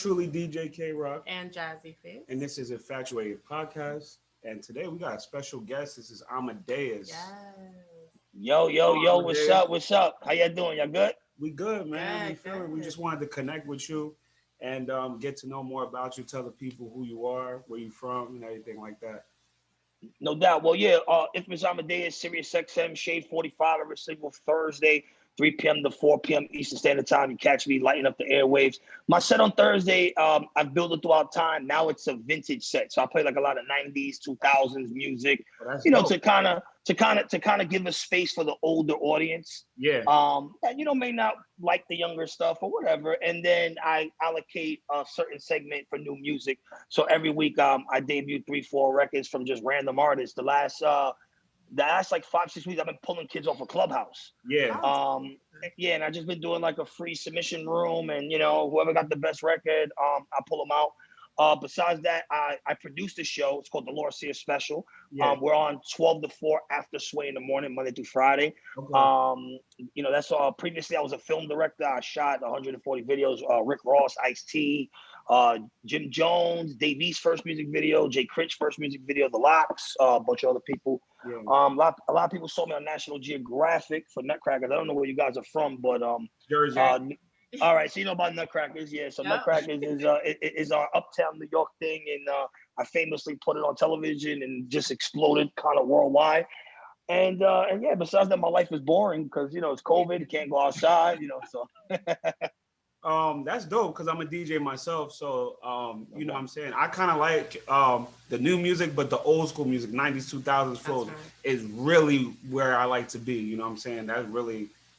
truly, DJ K Rock, and Jazzy Face. and this is Infatuated Podcast. And today we got a special guest. This is Amadeus. Yes. Yo, what's Amadeus. up? What's up? How y'all doing? Y'all good? We good, man. We Good, feel it. We good. just wanted to connect with you and get to know more about you. Tell the people who you are, where you from, and everything like that. No doubt. Well, yeah, Infamous Amadeus, Sirius XM, Shade 45 every single Thursday, 3 p.m. to 4 p.m. Eastern Standard Time. You catch me lighting up the airwaves. My set on Thursday, I've built it throughout time. Now it's a vintage set. So I play like a lot of 90s, 2000s music, Oh, that's you know, dope. to kind of give a space for the older audience. Yeah. And may not like the younger stuff or whatever. And then I allocate a certain segment for new music. So every week, I debut 3-4 records from just random artists. The last like 5-6 weeks, I've been pulling kids off a Clubhouse. Yeah. Yeah, and I just been doing like a free submission room, and whoever got the best record, I pull them out. Besides that, I produced a show. It's called the Laura Sear Special. Yeah. We're on 12 to 4 after Sway in the morning, Monday through Friday. Okay. That's all. Previously, I was a film director. I shot 140 videos. Rick Ross, Ice-T, Jim Jones, Dave East's first music video, Jay Critch's first music video, The Locks, a bunch of other people. Yeah. A lot of people saw me on National Geographic for Nutcrackers. I don't know where you guys are from, but Jersey. all right, so you know about Nutcrackers, yeah. So Yep. Nutcrackers is our uptown New York thing, and I famously put it on television and just exploded kind of worldwide. And yeah, besides that, my life is boring because it's COVID, you can't go outside, so. That's dope because I'm a DJ myself. So you know what I'm saying? I kind of like the new music, but the old school music, 90s, 2000s flows right. is really where I like to be. You know what I'm saying?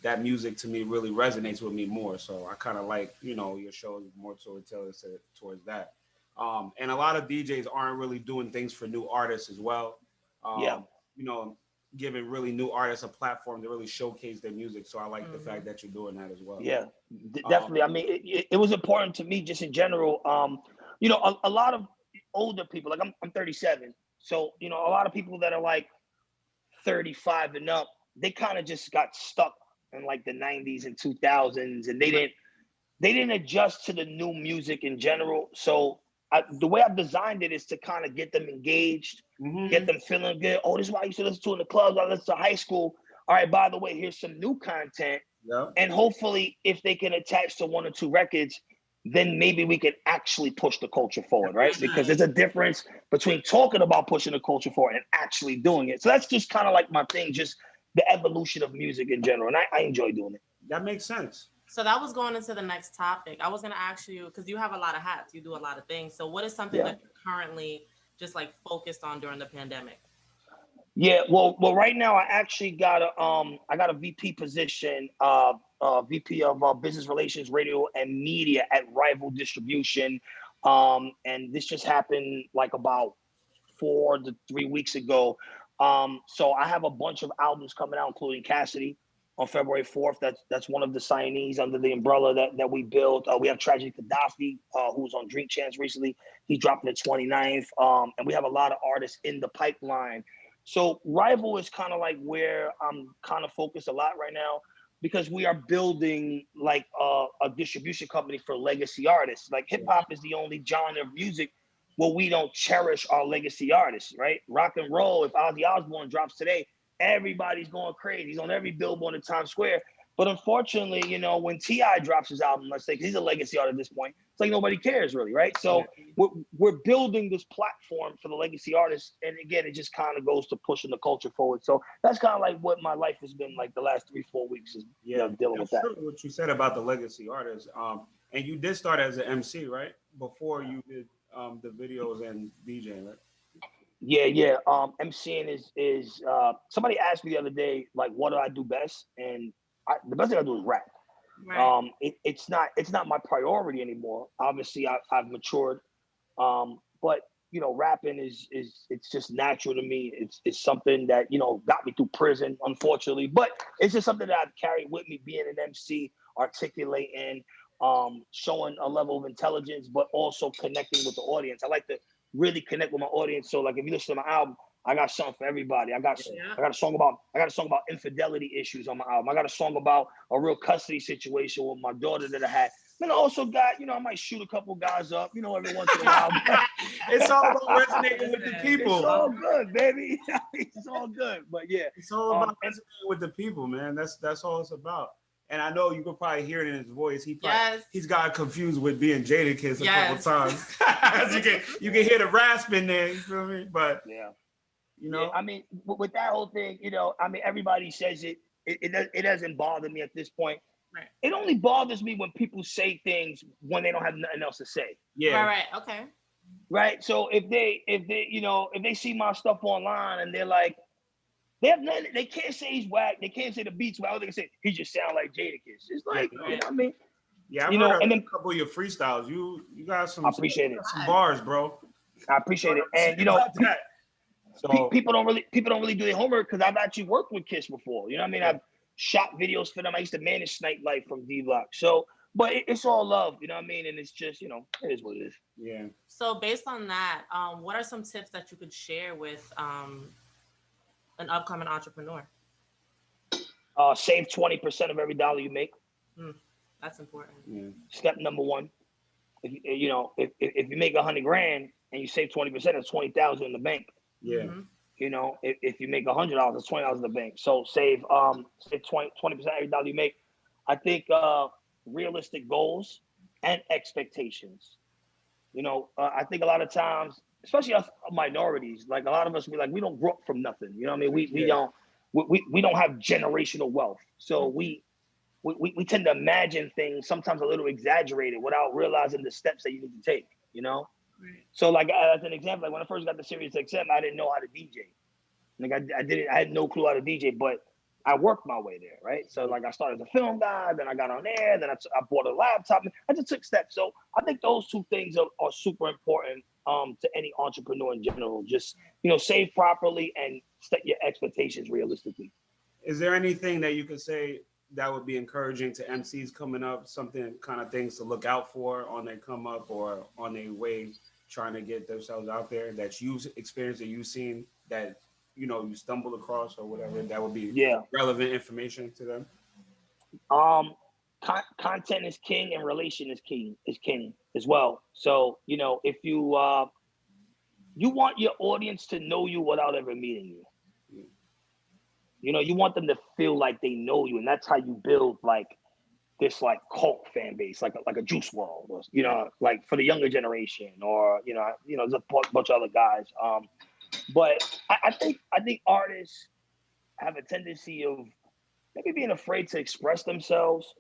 That music to me really resonates with me more. So I kind of like, your shows more towards that. And a lot of DJs aren't really doing things for new artists as well. Yeah. You know, giving really new artists a platform to really showcase their music. So I like the fact that you're doing that as well. Yeah, definitely. I mean, it was important to me just in general. A lot of older people, like I'm 37. So, a lot of people that are like 35 and up, they kind of just got stuck in like the 90s and 2000s, and they didn't adjust to the new music in general. So the way I've designed it is to kind of get them engaged, get them feeling good. Oh, this is what I used to listen to in the clubs. I listened to high school. All right, by the way, here's some new content. Yeah. And hopefully, if they can attach to 1 or 2 records, then maybe we can actually push the culture forward, right? Because there's a difference between talking about pushing the culture forward and actually doing it. So that's just kind of like my thing, just the evolution of music in general. And I enjoy doing it. That makes sense. So that was going into the next topic. I was going to ask you, because you have a lot of hats, you do a lot of things. So what is something Yeah. that you're currently just like focused on during the pandemic? Yeah, well, right now I actually got a VP position, VP of Business Relations, Radio and Media at Rival Distribution, and this just happened like about 4 to 3 weeks ago. So I have a bunch of albums coming out, including Cassidy on February 4th. That's one of the signees under the umbrella that we built. We have Tragedy Gaddafi, who's on Drink Chance recently. He's dropping the 29th, and we have a lot of artists in the pipeline. So Rival is kind of like where I'm kind of focused a lot right now because we are building like a distribution company for legacy artists. Like hip hop is the only genre of music where we don't cherish our legacy artists, right? Rock and roll, if Ozzy Osbourne drops today, everybody's going crazy. He's on every billboard in Times Square. But unfortunately, when T.I. drops his album, let's say, 'cause he's a legacy artist at this point, it's like nobody cares really, right? So we're building this platform for the legacy artists. And again, it just kind of goes to pushing the culture forward. So that's kind of like what my life has been like the last 3-4 weeks is dealing with that. True what you said about the legacy artists. And you did start as an MC, right? Before you did the videos and DJing, right? Yeah. MCing is somebody asked me the other day, like, what do I do best? And the best thing I do is rap. Right. It's not my priority anymore. Obviously, I've matured, but rapping is it's just natural to me. It's something that got me through prison, unfortunately, but it's just something that I've carried with me, being an MC, articulating, showing a level of intelligence, but also connecting with the audience. I like to really connect with my audience. So, like, if you listen to my album, I got something for everybody. I got a song about infidelity issues on my album. I got a song about a real custody situation with my daughter that I had. Then I also got, I might shoot a couple guys up, every once in a while. It's all about resonating with the people. It's all good, baby. It's all good. But yeah. It's all about resonating with the people, man. That's all it's about. And I know you could probably hear it in his voice. He's got confused with being Jadakiss a couple times. you can hear the rasp in there, you feel me? But yeah. Yeah, I mean, with that whole thing, everybody says it. It doesn't bother me at this point. Right. It only bothers me when people say things when they don't have nothing else to say. Yeah. Right. Okay. Right. So if they see my stuff online and they're like, they have nothing, they can't say he's whack. They can't say the beat's whack. They can say he just sound like Jadakiss. It's like, you know what I mean? Yeah, I've heard a couple of your freestyles. You got some. I appreciate it. Some bars, bro. I appreciate it. And so people don't really do their homework because I've actually worked with Kiss before. You know what I mean? I've shot videos for them. I used to manage Snipe Life from D Block. So, but it's all love. You know what I mean? And it's just, it is what it is. Yeah. So based on that, what are some tips that you could share with an upcoming entrepreneur? Save 20% of every dollar you make. That's important. Yeah. Step number one. If you make $100,000 and you save 20%, it's 20,000 in the bank. Yeah. Mm-hmm. If you make $100, it's $20 in the bank. So save 20% every dollar you make. I think realistic goals and expectations. I think a lot of times, especially us minorities, like a lot of us, we don't grow up from nothing. You know what I mean? We don't have generational wealth. So we tend to imagine things sometimes a little exaggerated without realizing the steps that you need to take, Right. So like as an example, like when I first got the Sirius XM, I didn't know how to DJ. Like I had no clue how to DJ, but I worked my way there, right? So like I started as a film guy, then I got on air, then I bought a laptop. I just took steps. So I think those two things are super important to any entrepreneur in general. Just save properly and set your expectations realistically. Is there anything that you could say that would be encouraging to MCs coming up? Something kind of things to look out for on their come up or on their way trying to get themselves out there that you've experienced, that you've seen, that you stumbled across or whatever, that would be relevant information to them? Content is king and relation is king as well. So if you want your audience to know you without ever meeting you. You want them to feel like they know you, and that's how you build like this like cult fan base, like a Juice WRLD, or like for the younger generation, or there's a bunch of other guys. But I think artists have a tendency of maybe being afraid to express themselves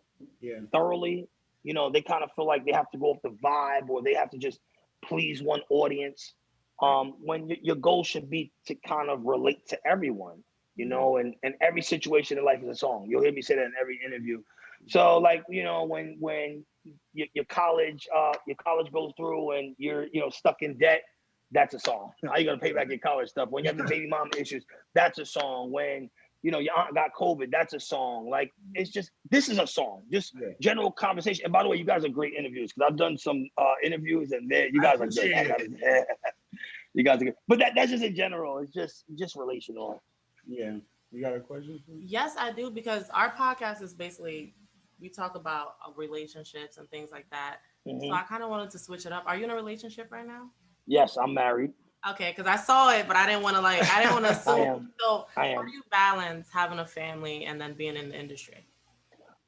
thoroughly. They kind of feel like they have to go off the vibe, or they have to just please one audience. When your goal should be to kind of relate to everyone, and every situation in life is a song. You'll hear me say that in every interview. So like, when your college goes through and you're stuck in debt, that's a song. How you gonna pay back your college stuff? When you have the baby mama issues, that's a song. When your aunt got COVID, that's a song. Like this is a song. Just general conversation. And by the way, you guys are great interviews because I've done some interviews and you guys are good. You guys are good. But that's just in general. It's just relational. Yeah. You got a question? Yes, I do, because our podcast is basically, we talk about relationships and things like that. Mm-hmm. So I kind of wanted to switch it up. Are you in a relationship right now? Yes, I'm married. Okay, because I saw it, but I didn't want to assume. So how do you balance having a family and then being in the industry?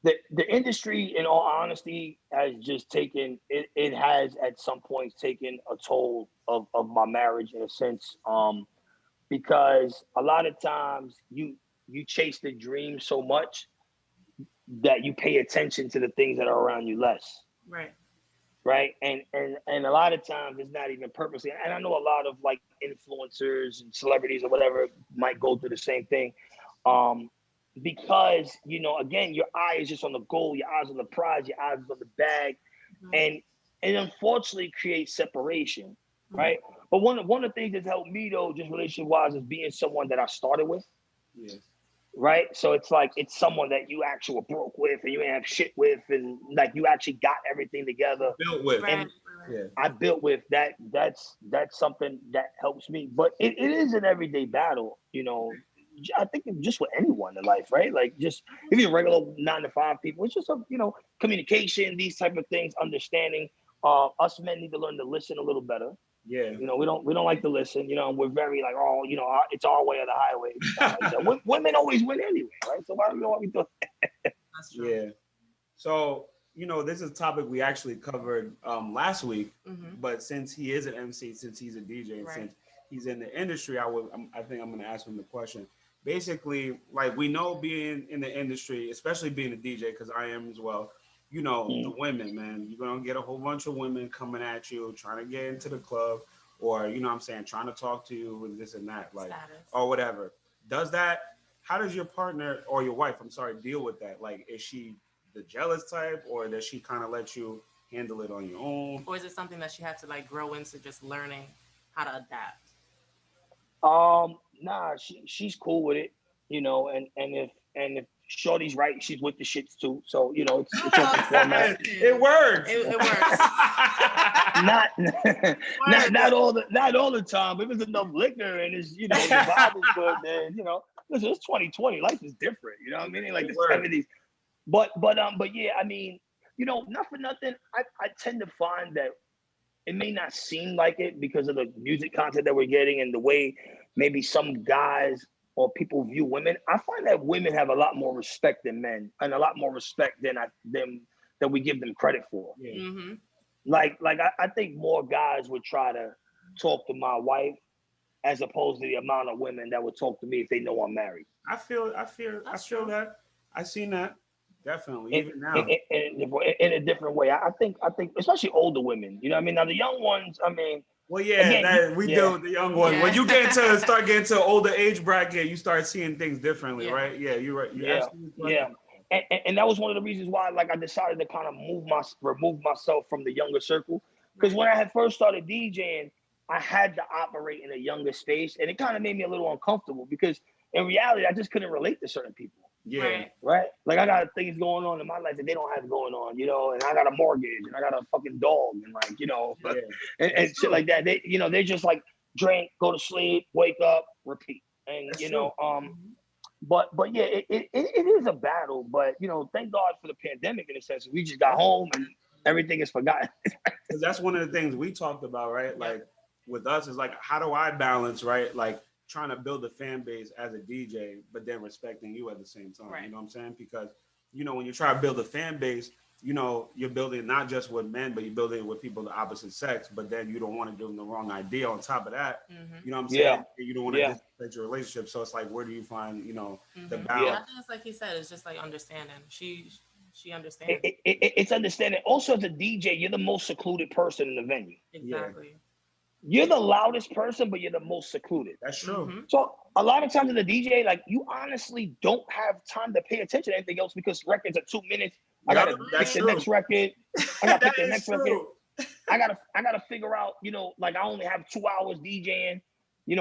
The industry, in all honesty, has just taken, it has at some points taken a toll of my marriage in a sense. Because a lot of times you chase the dream so much that you pay attention to the things that are around you less. Right. And a lot of times it's not even purposely. And I know a lot of like influencers and celebrities or whatever might go through the same thing. Because, again, your eye is just on the goal, your eyes on the prize, your eyes on the bag. Mm-hmm. And unfortunately creates separation. Right. But one of the things that's helped me though, just relationship wise, is being someone that I started with. Yes. Right. So it's like it's someone that you actually were broke with and you ain't have shit with, and like you actually got everything together. Built with. And I built with that. That's something that helps me. But it is an everyday battle, I think just with anyone in life, right? Like just if you're regular 9 to 5 people, it's just communication, these type of things, understanding. Us men need to learn to listen a little better. Yeah. We don't like to listen. We're very like, it's our way or the highway. It's not like that. Women always win anyway, right? So why we do That's true. Yeah. So this is a topic we actually covered last week, but since he is an MC, since he's a DJ, and since he's in the industry, I think I'm going to ask him the question. Basically, like we know being in the industry, especially being a DJ, because I am as well. The women, man, you're gonna get a whole bunch of women coming at you, trying to get into the club, or trying to talk to you and this and that, like, or whatever. How does your partner or your wife, I'm sorry, deal with that? Like, is she the jealous type, or does she kind of let you handle it on your own? Or is it something that she had to like grow into, just learning how to adapt? Nah, she's cool with it, and if Shorty's right, she's with the shits too. So it's open format. It works. It works. not all the time. If there's enough liquor and it's the vibe is good, then listen, it's 2020. Life is different. You know what I mean? Like the 70s. But yeah, I mean, not for nothing. I tend to find that it may not seem like it because of the music content that we're getting and the way maybe some guys or people view women. I find that women have a lot more respect than men, and a lot more respect than we give them credit for. Yeah. Mm-hmm. Like I think more guys would try to talk to my wife as opposed to the amount of women that would talk to me if they know I'm married. I feel that. I've seen that. Definitely, even now. In a different way. I think especially older women, you know what I mean? Now the young ones, I mean, well, yeah, again, deal with the young ones. Yeah. When you start getting to older age bracket, you start seeing things differently, right? Yeah, you're right. You're absolutely right. And that was one of the reasons why, like, I decided to kind of remove myself from the younger circle. Because when I had first started DJing, I had to operate in a younger space, and it kind of made me a little uncomfortable because in reality, I just couldn't relate to certain people. Yeah. Right. Like I got things going on in my life that they don't have going on, and I got a mortgage and I got a fucking dog and and shit like that. They, they just like drink, go to sleep, wake up, repeat. And but yeah, it is a battle. But thank God for the pandemic in a sense. We just got home and everything is forgotten. Because that's one of the things we talked about, right? Like with us is like, how do I balance, right? Like trying to build a fan base as a DJ, but then respecting you at the same time. Right. You know what I'm saying? Because, when you try to build a fan base, you're building not just with men, but you're building with people of the opposite sex, but then you don't want to give them the wrong idea on top of that. You know what I'm saying? Yeah. You don't want to disrespect your relationship. So it's like, where do you find, the balance? I think it's like he said, it's just like understanding. She understands. It's understanding. Also, as a DJ, you're the most secluded person in the venue. Exactly. Yeah. You're the loudest person, but you're the most secluded. That's true. So a lot of times as a DJ, like you honestly don't have time to pay attention to anything else because records are 2 minutes. I gotta pick the next record. I gotta pick the next record. I gotta figure out, like I only have 2 hours DJing.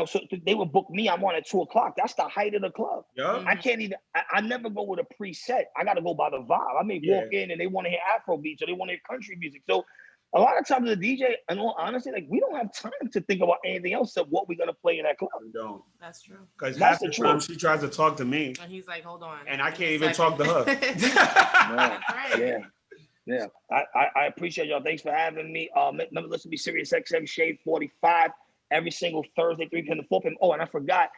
So they would book me. I'm on at 2:00. That's the height of the club. Yeah. I can't even. I never go with a preset. I gotta go by the vibe. I may walk in and they want to hear Afro beats or they want to hear country music. So a lot of times as a DJ, and honestly, like we don't have time to think about anything else except what we're gonna play in that club. We don't. That's true. Because half the time she tries to talk to me, and he's like, "Hold on," and I can't even talk to her. Yeah. I appreciate y'all. Thanks for having me. Remember, listen to me, Sirius XM Shade 45 every single Thursday, 3 p.m. to 4 p.m. Oh, and I forgot.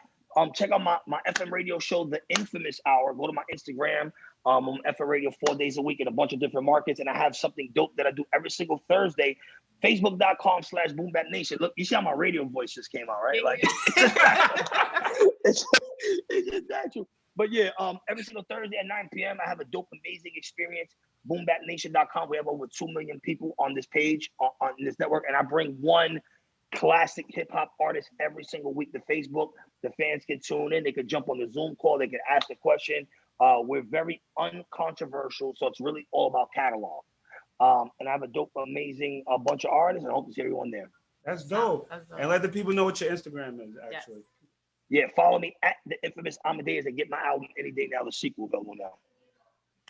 Check out my FM radio show, The Infamous Hour. Go to my Instagram. I'm on FM radio 4 days a week in a bunch of different markets. And I have something dope that I do every single Thursday. Facebook.com/BoomBapNation. Nation. Look, you see how my radio voice just came out, right? Like it's just natural. But yeah, every single Thursday at 9 p.m. I have a dope, amazing experience. BoomBapNation.com. We have over 2 million people on this page, on this network. And I bring one classic hip hop artist every single week to Facebook. The fans can tune in. They can jump on the Zoom call. They can ask a question. We're very uncontroversial, so it's really all about catalog. And I have a dope, amazing bunch of artists, and I hope to see everyone there. That's dope. And let the people know what your Instagram is, actually. Yeah, follow me at The Infamous Amadeus and get my album any day now. The sequel available now.